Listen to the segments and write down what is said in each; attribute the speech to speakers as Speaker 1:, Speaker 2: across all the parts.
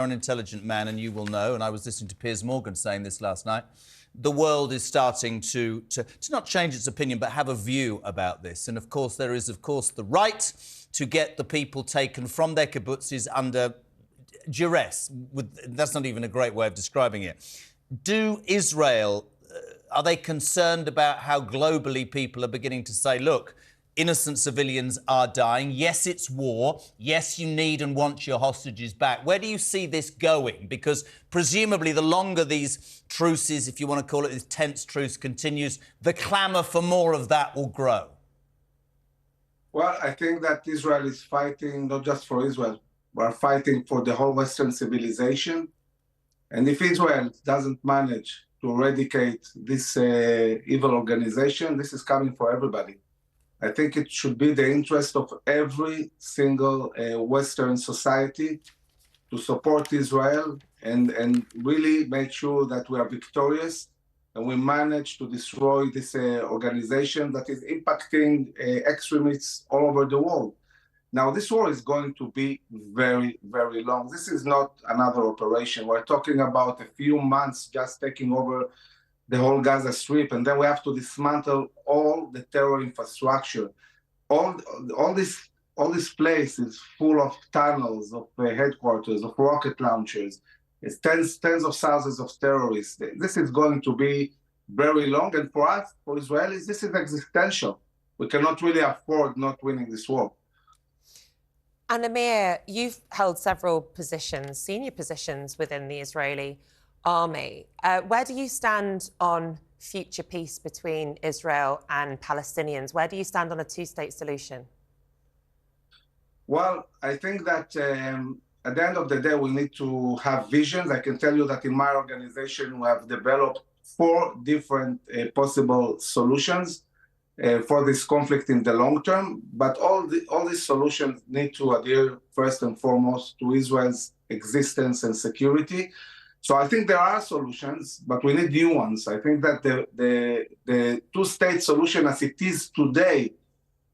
Speaker 1: An intelligent man, and you will know, and I was listening to Piers Morgan saying this last night, the world is starting to not change its opinion, but have a view about this. And, of course, there is, of course, the right to get the people taken from their kibbutzes under duress. That's not even a great way of describing it. Do Israel, are they concerned about how globally people are beginning to say, look, innocent civilians are dying. Yes, it's war. Yes, you need and want your hostages back. Where do you see this going? Because presumably the longer these truces, if you want to call it this tense truce, continues, the clamour for more of that will grow.
Speaker 2: Well, I think that Israel is fighting not just for Israel, but fighting for the whole Western civilization. And if Israel doesn't manage to eradicate this evil organization, this is coming for everybody. I think it should be the interest of every single Western society to support Israel and really make sure that we are victorious and we manage to destroy this organization that is impacting extremists all over the world. Now, this war is going to be very, very long. This is not another operation. We're talking about a few months just taking over the whole Gaza Strip, and then we have to dismantle all the terror infrastructure. All this place is full of tunnels, of headquarters, of rocket launchers. It's tens of thousands of terrorists. This is going to be very long, and for us, for Israelis, this is existential. We cannot really afford not winning this war.
Speaker 3: And Amir, you've held several positions, senior positions within the Israeli army. Where do you stand on future peace between Israel and Palestinians? Where do you stand on a two-state solution?
Speaker 2: Well, I think that at the end of the day, we need to have visions. I can tell you that in my organization, we have developed 4 different possible solutions for this conflict in the long term. But all these solutions need to adhere first and foremost to Israel's existence and security. So I think there are solutions, but we need new ones. I think that the two-state solution as it is today,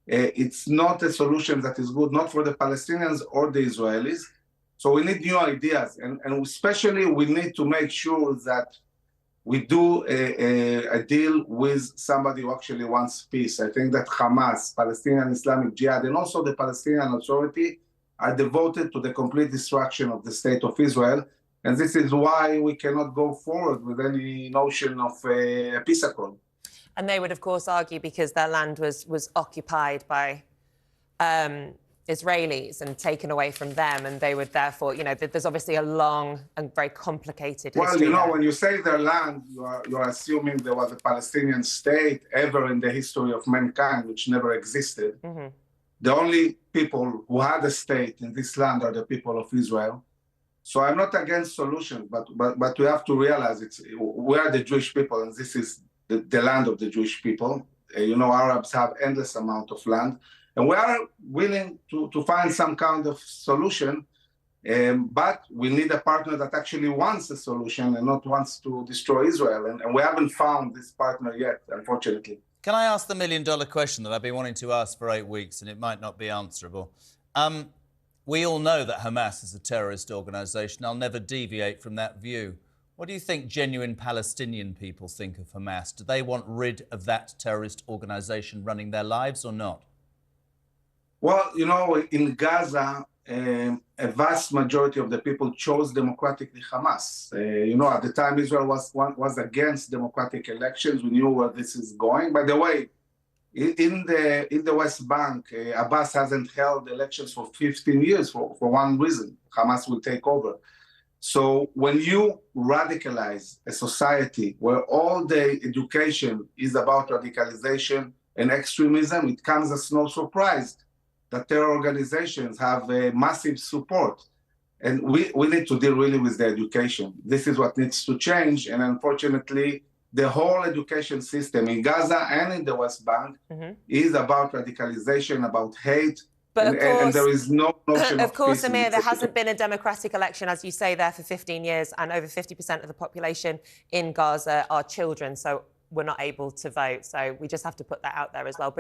Speaker 2: it's not a solution that is good, not for the Palestinians or the Israelis. So we need new ideas. And especially we need to make sure that we do a deal with somebody who actually wants peace. I think that Hamas, Palestinian Islamic Jihad, and also the Palestinian Authority are devoted to the complete destruction of the state of Israel. And this is why we cannot go forward with any notion of a peace accord.
Speaker 3: And they would, of course, argue because their land was occupied by Israelis and taken away from them, and they would therefore, you know, there's obviously a long and very complicated history.
Speaker 2: Well, you know,
Speaker 3: there.
Speaker 2: when you say their land, you're assuming there was a Palestinian state ever in the history of mankind, which never existed. Mm-hmm. The only people who had a state in this land are the people of Israel. So I'm not against solutions, but we have to realize we are the Jewish people, and this is the land of the Jewish people. You know, Arabs have endless amount of land, and we are willing to find some kind of solution, but we need a partner that actually wants a solution and not wants to destroy Israel, and we haven't found this partner yet, unfortunately.
Speaker 1: Can I ask the million-dollar question that I've been wanting to ask for 8 weeks, and it might not be answerable? We all know that Hamas is a terrorist organisation. I'll never deviate from that view. What do you think genuine Palestinian people think of Hamas? Do they want rid of that terrorist organisation running their lives or not?
Speaker 2: Well, you know, in Gaza, a vast majority of the people chose democratically Hamas. You know, at the time Israel was against democratic elections. We knew where this is going. By the way, in the West Bank, Abbas hasn't held elections for 15 years for one reason: Hamas will take over. So when you radicalize a society where all the education is about radicalization and extremism, it comes as no surprise that terror organizations have a massive support. And we need to deal really with the education. This is what needs to change. And unfortunately, the whole education system in Gaza and in the West Bank is about radicalization, about hate.
Speaker 3: But of course,
Speaker 2: and there is no notion
Speaker 3: of course,
Speaker 2: peace.
Speaker 3: Amir, there hasn't been a democratic election, as you say, there for 15 years, and over 50% of the population in Gaza are children, so we're not able to vote. So we just have to put that out there as well.